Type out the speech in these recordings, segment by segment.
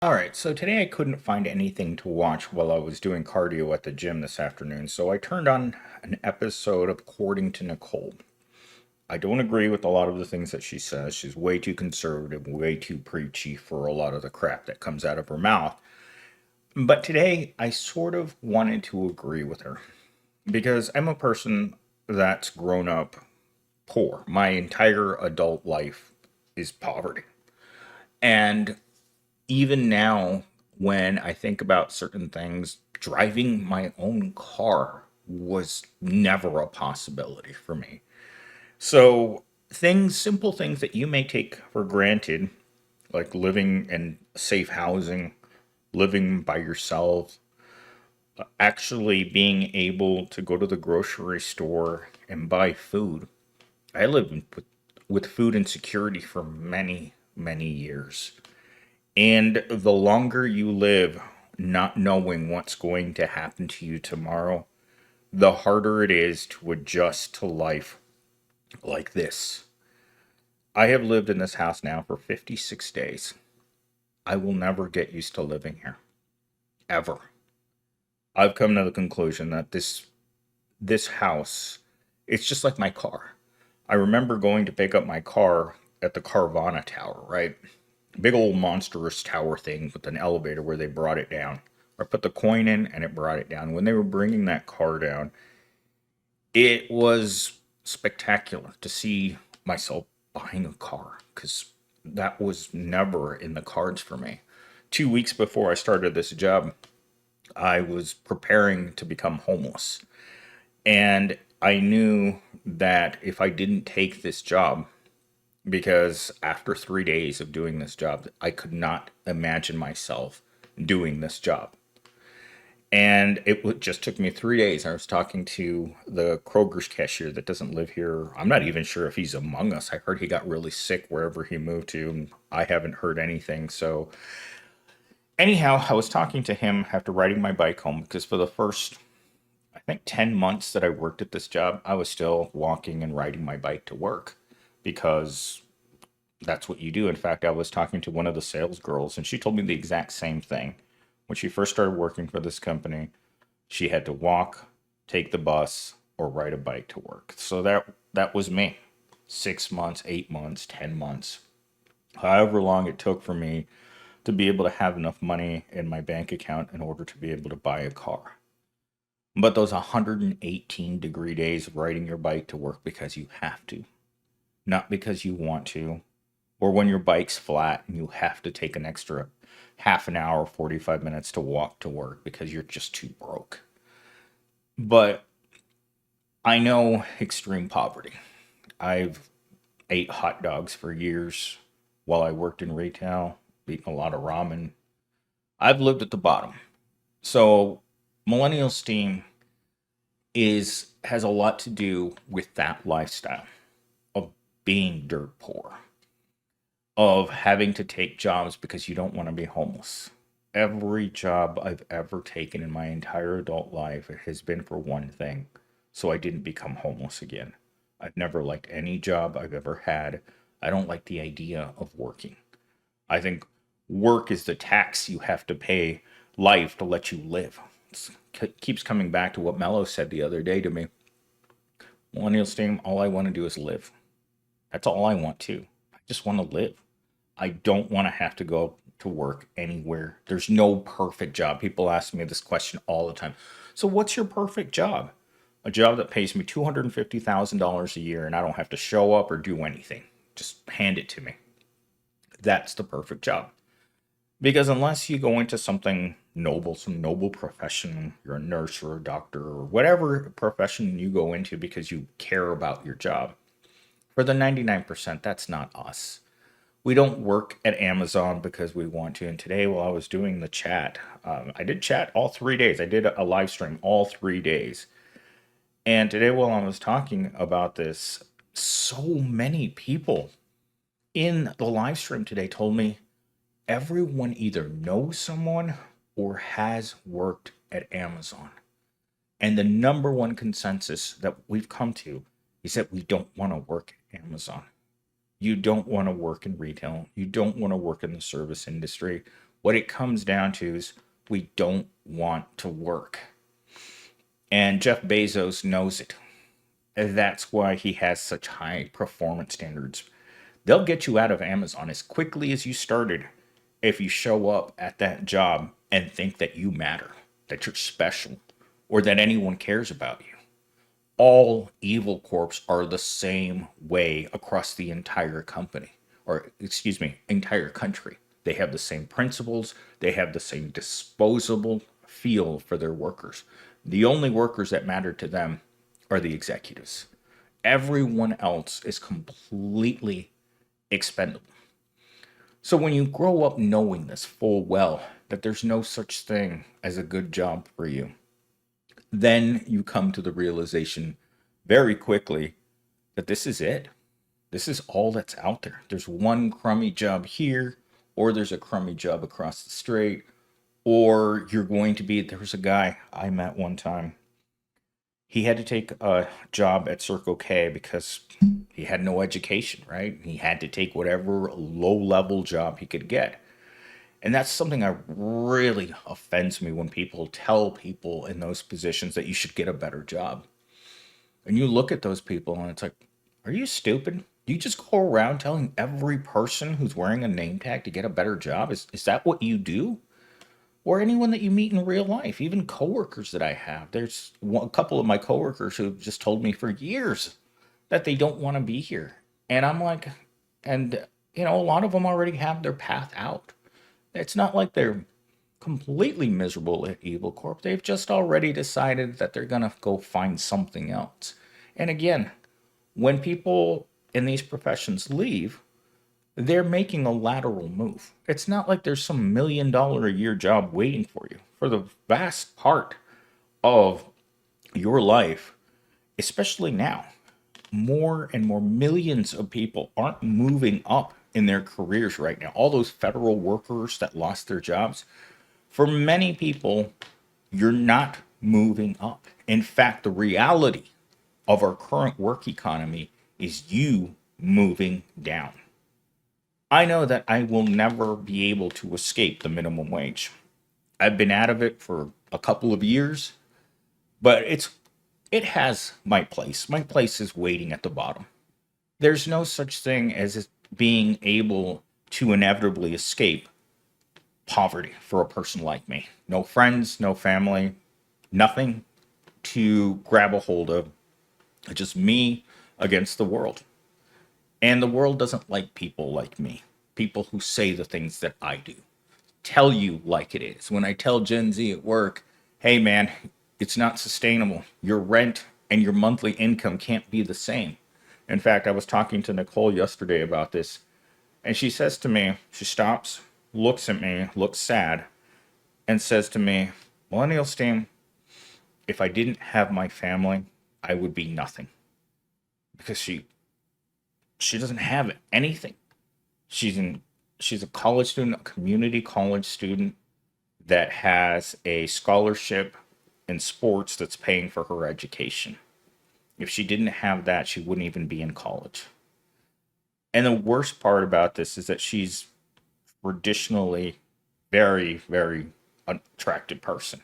All right, so today I couldn't find anything to watch while I was doing cardio at the gym this afternoon, so I turned on an episode of According to Nicole. I don't agree with a lot of the things that she says. She's way too conservative, way too preachy for a lot of the crap that comes out of her mouth. But today I sort of wanted to agree with her because I'm a person that's grown up poor. My entire adult life is poverty. And even now, when I think about certain things, driving my own car was never a possibility for me. So, simple things that you may take for granted, like living in safe housing, living by yourself, actually being able to go to the grocery store and buy food. I lived with food insecurity for many, many years. And the longer you live not knowing what's going to happen to you tomorrow, the harder it is to adjust to life like this. I have lived in this house now for 56 days. I will never get used to living here, ever. I've come to the conclusion that this house, it's just like my car. I remember going to pick up my car at the Carvana Tower, right? Big old monstrous tower thing with an elevator where they brought it down. I put the coin in and it brought it down. When they were bringing that car down, it was spectacular to see myself buying a car because that was never in the cards for me. 2 weeks before I started this job, I was preparing to become homeless. And I knew that if I didn't take this job, because after 3 days of doing this job, I could not imagine myself doing this job. And just took me 3 days. I was talking to the Kroger's cashier that doesn't live here. I'm not even sure if he's among us. I heard he got really sick wherever he moved to. And I haven't heard anything. So, anyhow, I was talking to him after riding my bike home because for the first, I think, 10 months that I worked at this job, I was still walking and riding my bike to work because that's what you do. In fact, I was talking to one of the sales girls, and she told me the exact same thing. When she first started working for this company, she had to walk, take the bus, or ride a bike to work. So that was me. 6 months, 8 months, 10 months, however long it took for me to be able to have enough money in my bank account in order to be able to buy a car. But those 118-degree days of riding your bike to work because you have to, not because you want to, or when your bike's flat and you have to take an extra half an hour, 45 minutes to walk to work because you're just too broke. But I know extreme poverty. I've ate hot dogs for years while I worked in retail, eaten a lot of ramen. I've lived at the bottom. So millennial steam is has a lot to do with that lifestyle of being dirt poor, of having to take jobs because you don't want to be homeless. Every job I've ever taken in my entire adult life has been for one thing, so I didn't become homeless again. I've never liked any job I've ever had. I don't like the idea of working. I think work is the tax you have to pay life to let you live. It keeps coming back to what Mello said the other day to me. Millennials team, all I want to do is live. That's all I want to. I just want to live. I don't want to have to go to work anywhere. There's no perfect job. People ask me this question all the time. So, what's your perfect job? A job that pays me $250,000 a year and I don't have to show up or do anything. Just hand it to me. That's the perfect job. Because unless you go into something noble, some noble profession, you're a nurse or a doctor or whatever profession you go into because you care about your job, for the 99%, that's not us. We don't work at Amazon because we want to. And today, while I was doing the chat, I did chat all 3 days. I did a live stream all 3 days. And today, while I was talking about this, so many people in the live stream today told me everyone either knows someone or has worked at Amazon. And the number one consensus that we've come to is that we don't want to work at Amazon. You don't want to work in retail. You don't want to work in the service industry. What it comes down to is we don't want to work. And Jeff Bezos knows it. And that's why he has such high performance standards. They'll get you out of Amazon as quickly as you started if you show up at that job and think that you matter, that you're special, or that anyone cares about you. All evil corps are the same way across the entire company, or excuse me, entire country. They have the same principles, they have the same disposable feel for their workers. The only workers that matter to them are the executives. Everyone else is completely expendable. So when you grow up knowing this full well, that there's no such thing as a good job for you, then you come to the realization very quickly that this is it. This is all that's out there. There's one crummy job here, or there's a crummy job across the street, or you're going to be. There was a guy I met one time. He had to take a job at Circle K because he had no education, right? He had to take whatever low level job he could get. And that's something that really offends me when people tell people in those positions that you should get a better job. And you look at those people and it's like, are you stupid? You just go around telling every person who's wearing a name tag to get a better job? Is that what you do? Or anyone that you meet in real life, even coworkers that I have. There's a couple of my coworkers who've just told me for years that they don't want to be here. And I'm like, and a lot of them already have their path out. It's not like they're completely miserable at Evil Corp. They've just already decided that they're going to go find something else. And again, when people in these professions leave, they're making a lateral move. It's not like there's some $1 million a year job waiting for you. For the vast part of your life, especially now, more and more millions of people aren't moving up in their careers right now. All those federal workers that lost their jobs, for many people, you're not moving up. In fact, the reality of our current work economy is you moving down. I know that I will never be able to escape the minimum wage. I've been out of it for a couple of years, but it has my place. My place is waiting at the bottom. There's no such thing as being able to inevitably escape poverty for a person like me. No friends, no family, nothing to grab a hold of. Just me against the world. And the world doesn't like people like me. People who say the things that I do. Tell you like it is. When I tell Gen Z at work, hey man, it's not sustainable. Your rent and your monthly income can't be the same. In fact, I was talking to Nicole yesterday about this, and she says to me, she stops, looks at me, looks sad, and says to me, Millennial Steam, if I didn't have my family, I would be nothing. Because she doesn't have anything. She's in she's a college student, a community college student that has a scholarship in sports that's paying for her education. If she didn't have that, she wouldn't even be in college. And the worst part about this is that she's traditionally very, very attractive person.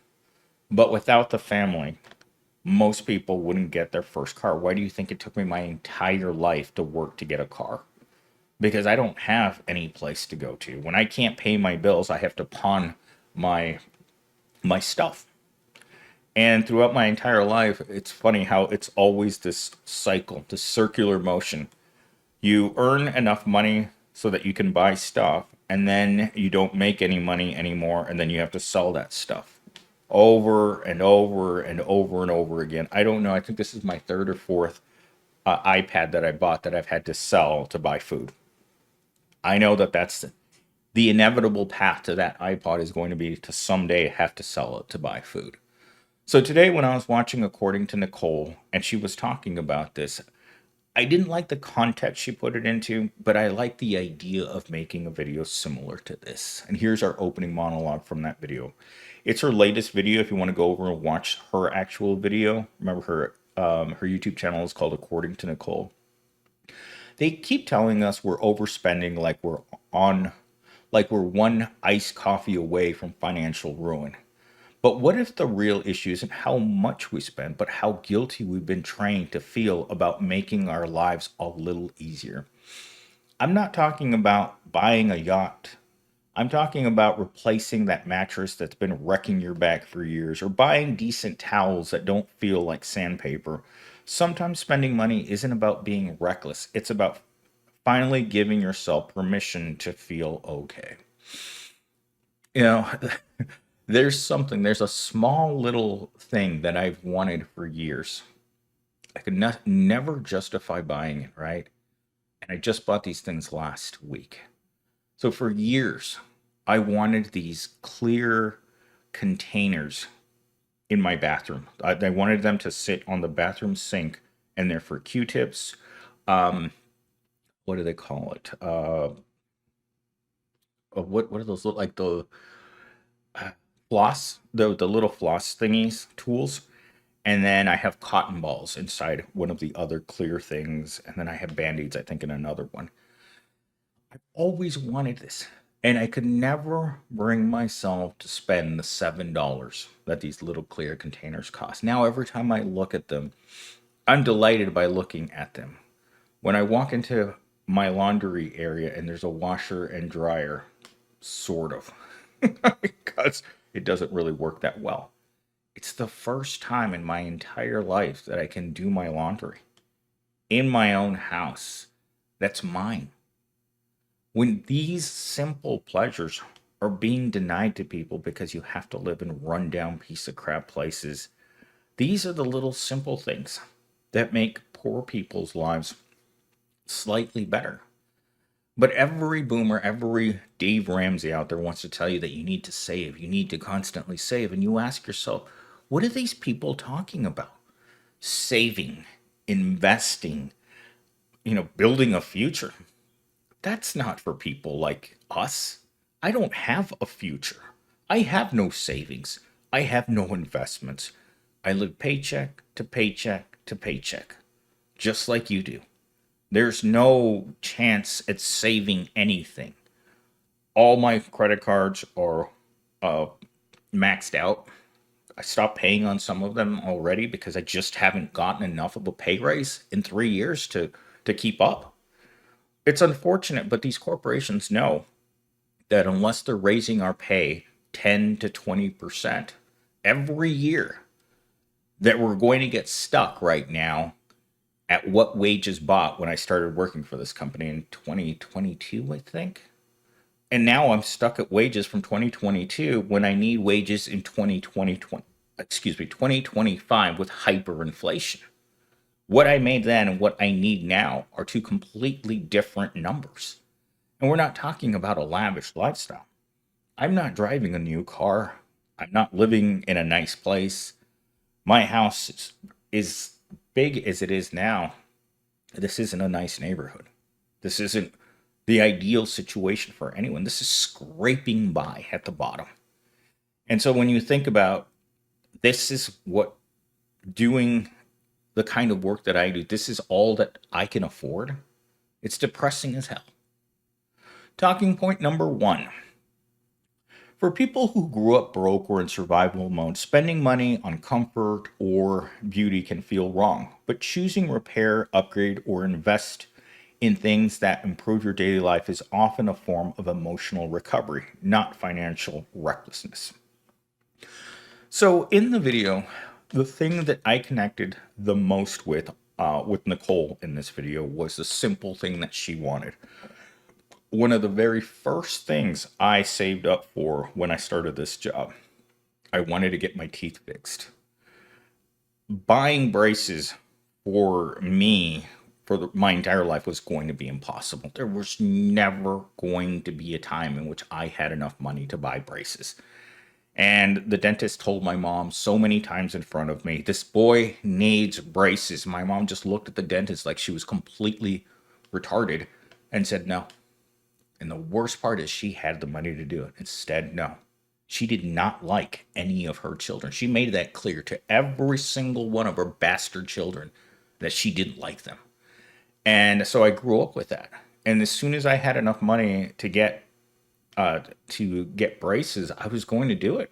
But without the family, most people wouldn't get their first car. Why do you think it took me my entire life to work to get a car? Because I don't have any place to go to. When I can't pay my bills, I have to pawn my stuff. And throughout my entire life, it's funny how it's always this cycle, this circular motion. You earn enough money so that you can buy stuff, and then you don't make any money anymore, and then you have to sell that stuff over and over and over and over again. I don't know. I think this is my third or fourth iPad that I bought that I've had to sell to buy food. I know that that's the inevitable path to that iPod is going to be to someday have to sell it to buy food. So today, when I was watching According to Nicole, and she was talking about this, I didn't like the context she put it into, but I like the idea of making a video similar to this. And here's our opening monologue from that video. It's her latest video. If you want to go over and watch her actual video, remember her YouTube channel is called According to Nicole. They keep telling us we're overspending like we're on like we're one iced coffee away from financial ruin. But what if the real issue isn't how much we spend, but how guilty we've been trained to feel about making our lives a little easier? I'm not talking about buying a yacht. I'm talking about replacing that mattress that's been wrecking your back for years, or buying decent towels that don't feel like sandpaper. Sometimes spending money isn't about being reckless, it's about finally giving yourself permission to feel okay. You know, there's a small little thing that I've wanted for years. I could never justify buying it, right? And I just bought these things last week. So for years, I wanted these clear containers in my bathroom. I wanted them to sit on the bathroom sink, and they're for Q-tips. Um, what do they call it? What are those look like? The floss, the little floss thingies, tools. And then I have cotton balls inside one of the other clear things, and then I have band-aids, I think, in another one. Always wanted this. And I could never bring myself to spend the $7 that these little clear containers cost. Now, every time I look at them, I'm delighted by looking at them. When I walk into my laundry area and there's a washer and dryer, sort of, because it doesn't really work that well. It's the first time in my entire life that I can do my laundry in my own house. That's mine. When these simple pleasures are being denied to people because you have to live in rundown piece of crap places, these are the little simple things that make poor people's lives slightly better. But every boomer, every Dave Ramsey out there wants to tell you that you need to save, you need to constantly save. And you ask yourself, what are these people talking about? Saving, investing, building a future. That's not for people like us. I don't have a future. I have no savings. I have no investments. I live paycheck to paycheck to paycheck, just like you do. There's no chance at saving anything. All my credit cards are uh, maxed out. I stopped paying on some of them already because I just haven't gotten enough of a pay raise in 3 years to keep up. It's unfortunate, but these corporations know that unless they're raising our pay 10 to 20% every year, that we're going to get stuck right now at what wages bought when I started working for this company in 2022, I think. And now I'm stuck at wages from 2022 when I need wages in 2025 with hyperinflation. What I made then and what I need now are two completely different numbers. And we're not talking about a lavish lifestyle. I'm not driving a new car. I'm not living in a nice place. My house is big as it is now. This isn't a nice neighborhood. This isn't the ideal situation for anyone. This is scraping by at the bottom. And so when you think about this is what doing the kind of work that I do, this is all that I can afford. It's depressing as hell. Talking point number one. For people who grew up broke or in survival mode, spending money on comfort or beauty can feel wrong. But choosing repair, upgrade, or invest in things that improve your daily life is often a form of emotional recovery, not financial recklessness. So, in the video, the thing that I connected the most with Nicole in this video was the simple thing that she wanted. One of the very first things I saved up for when I started this job, I wanted to get my teeth fixed. Buying braces for me my entire life was going to be impossible. There was never going to be a time in which I had enough money to buy braces. And the dentist told my mom so many times in front of me, this boy needs braces. My mom just looked at the dentist like she was completely retarded and said no. And the worst part is she had the money to do it. Instead, no. She did not like any of her children. She made that clear to every single one of her bastard children that she didn't like them. And so I grew up with that. And as soon as I had enough money to get to get braces, I was going to do it.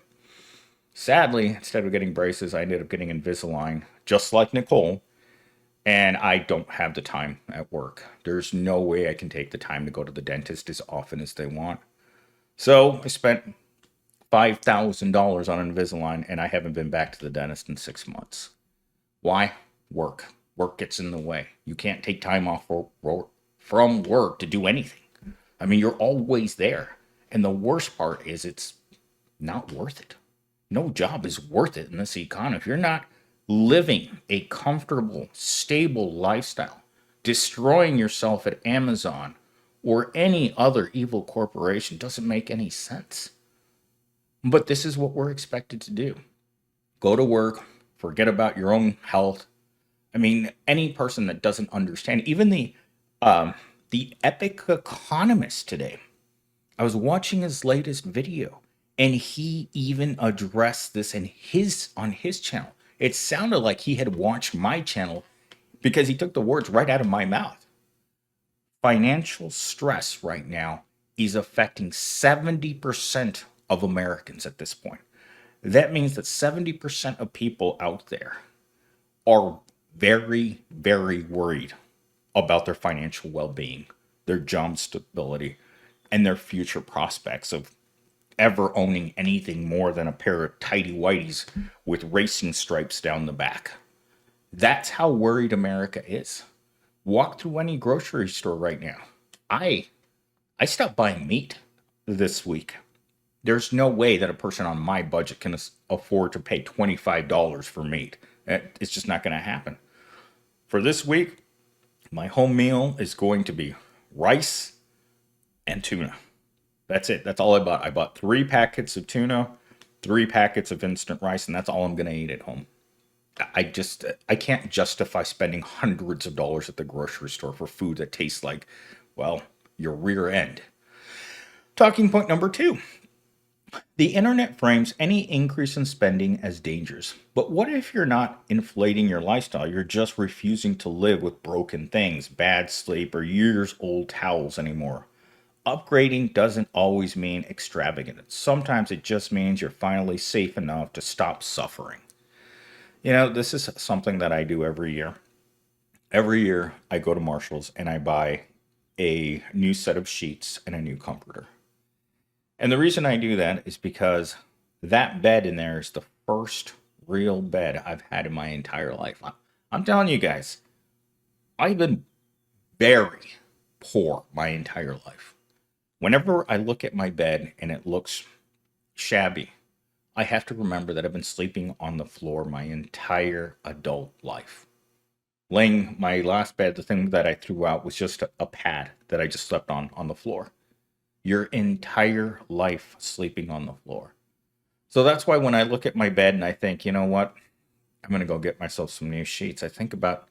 Sadly, instead of getting braces, I ended up getting Invisalign, just like Nicole, and I don't have the time at work. There's no way I can take the time to go to the dentist as often as they want. So I spent $5,000 on Invisalign, and I haven't been back to the dentist in 6 months. Why? Work. Work gets in the way. You can't take time off from work to do anything. I mean, you're always there. And the worst part is it's not worth it. No job is worth it in this economy. If you're not living a comfortable, stable lifestyle, destroying yourself at Amazon or any other evil corporation doesn't make any sense. But this is what we're expected to do. Go to work, forget about your own health. I mean, any person that doesn't understand, even the epic economist today, I was watching his latest video, and he even addressed this in his on his channel. It sounded like he had watched my channel because he took the words right out of my mouth. Financial stress right now is affecting 70% of Americans at this point. That means that 70% of people out there are very, very worried about their financial well being, their job stability, and their future prospects of ever owning anything more than a pair of tidy whities with racing stripes down the back. That's how worried America is. Walk through any grocery store right now. I I stopped buying meat this week. There's no way that a person on my budget can afford to pay $25 for meat. It's just not going to happen. For this week, my home meal is going to be rice and tuna. That's it. That's all I bought. I bought 3 packets of tuna, 3 packets of instant rice, and that's all I'm going to eat at home. I can't justify spending hundreds of dollars at the grocery store for food that tastes like, well, your rear end. Talking point number 2. The internet frames any increase in spending as dangerous. But what if you're not inflating your lifestyle? You're just refusing to live with broken things, bad sleep, or years old towels anymore. Upgrading doesn't always mean extravagant. Sometimes it just means you're finally safe enough to stop suffering. You know, this is something that I do every year. Every year I go to Marshall's and I buy a new set of sheets and a new comforter. And the reason I do that is because that bed in there is the first real bed I've had in my entire life. I'm telling you guys, I've been very poor my entire life. Whenever I look at my bed and it looks shabby, I have to remember that I've been sleeping on the floor my entire adult life. Laying my last bed, the thing that I threw out was just a pad that I just slept on the floor. Your entire life sleeping on the floor. So that's why when I look at my bed and I think, you know what, I'm going to go get myself some new sheets, I think about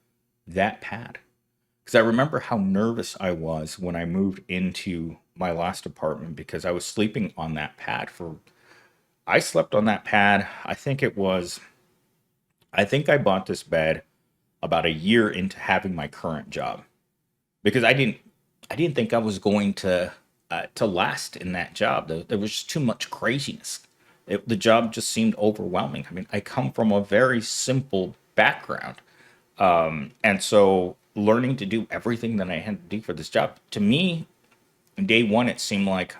that pad. Because I remember how nervous I was when I moved into my last apartment because I was sleeping on that pad I slept on that pad, I think I bought this bed about a year into having my current job because I didn't think I was going to last in that job. There was just too much craziness. The job just seemed overwhelming. I mean, I come from a very simple background, and so learning to do everything that I had to do for this job to me, day one, it seemed like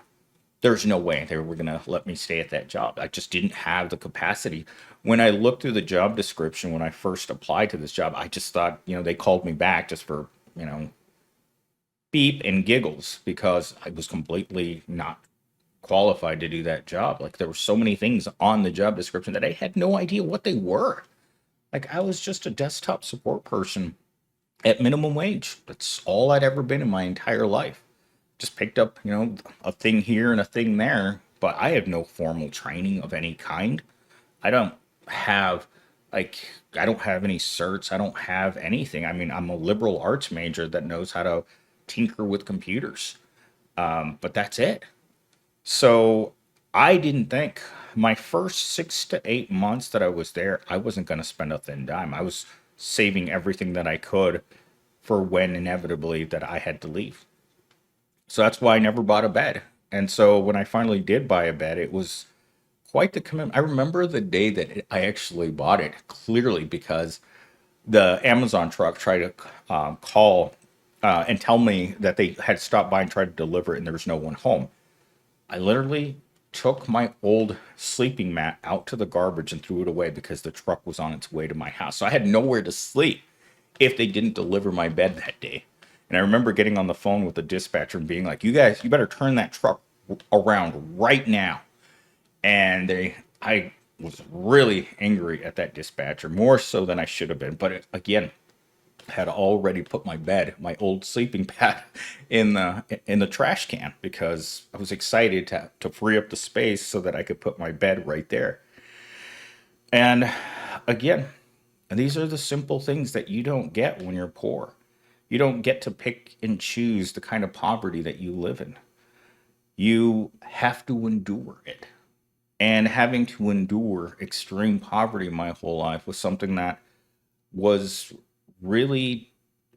there's no way they were going to let me stay at that job. I just didn't have the capacity. When I looked through the job description when I first applied to this job, I just thought, they called me back just for, beep and giggles because I was completely not qualified to do that job. Like there were so many things on the job description that I had no idea what they were. Like I was just a desktop support person at minimum wage. That's all I'd ever been in my entire life. Just picked up, a thing here and a thing there, but I have no formal training of any kind. I don't have I don't have any certs. I don't have anything. I mean, I'm a liberal arts major that knows how to tinker with computers. But that's it. So I didn't think my first 6 to 8 months that I was there, I wasn't going to spend a thin dime. I was saving everything that I could for when inevitably that I had to leave. So that's why I never bought a bed. And so when I finally did buy a bed, it was quite the commitment. I remember the day that I actually bought it clearly because the Amazon truck tried to call and tell me that they had stopped by and tried to deliver it and there was no one home. I literally took my old sleeping mat out to the garbage and threw it away because the truck was on its way to my house. So I had nowhere to sleep if they didn't deliver my bed that day. And I remember getting on the phone with the dispatcher and being like, "You guys, you better turn that truck around right now." And I was really angry at that dispatcher, more so than I should have been. But again, had already put my bed, my old sleeping pad, in the trash can because I was excited to free up the space so that I could put my bed right there. And again, these are the simple things that you don't get when you're poor. You don't get to pick and choose the kind of poverty that you live in. You have to endure it. And having to endure extreme poverty my whole life was something that was really,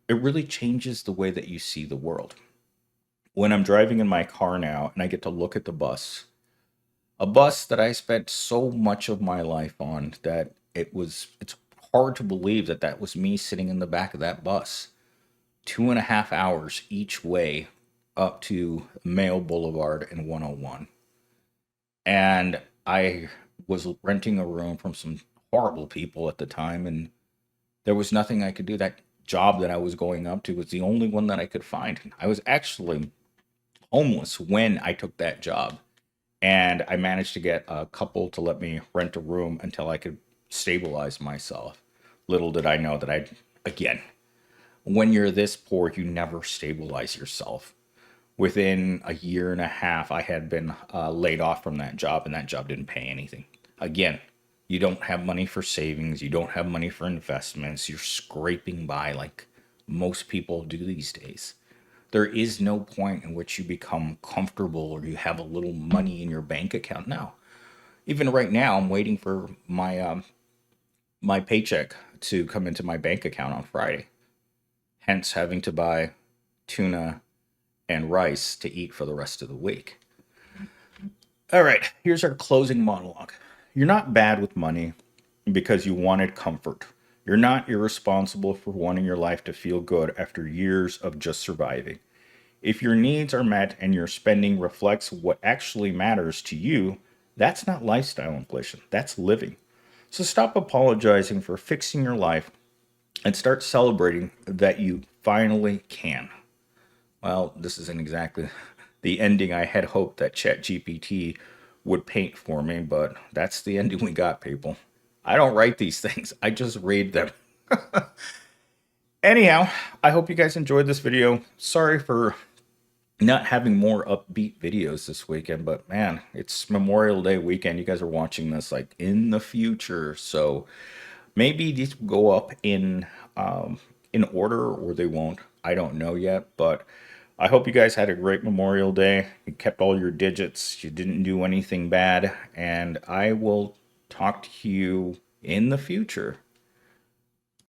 it really changes the way that you see the world. When I'm driving in my car now and I get to look at the bus, a bus that I spent so much of my life on that it's hard to believe that that was me sitting in the back of that bus 2.5 hours each way up to Mayo Boulevard and 101. And I was renting a room from some horrible people at the time, and there was nothing I could do. That job that I was going up to was the only one that I could find. I was actually homeless when I took that job, and I managed to get a couple to let me rent a room until I could stabilize myself. Little did I know that again, when you're this poor, you never stabilize yourself. Within a year and a half, I had been laid off from that job, and that job didn't pay anything. Again, you don't have money for savings, you don't have money for investments, you're scraping by like most people do these days. There is no point in which you become comfortable or you have a little money in your bank account. No. Even right now, I'm waiting for my paycheck to come into my bank account on Friday. Hence, having to buy tuna and rice to eat for the rest of the week. All right, here's our closing monologue. You're not bad with money because you wanted comfort. You're not irresponsible for wanting your life to feel good after years of just surviving. If your needs are met and your spending reflects what actually matters to you, that's not lifestyle inflation, that's living. So stop apologizing for fixing your life and start celebrating that you finally can. Well, this isn't exactly the ending I had hoped that ChatGPT would paint for me, but that's the ending we got, people. I don't write these things, I just read them. Anyhow, I hope you guys enjoyed this video. Sorry for not having more upbeat videos this weekend, but man, it's Memorial Day weekend. You guys are watching this like in the future, so maybe these will go up in order or they won't. I don't know yet, but I hope you guys had a great Memorial Day. You kept all your digits. You didn't do anything bad, and I will talk to you in the future.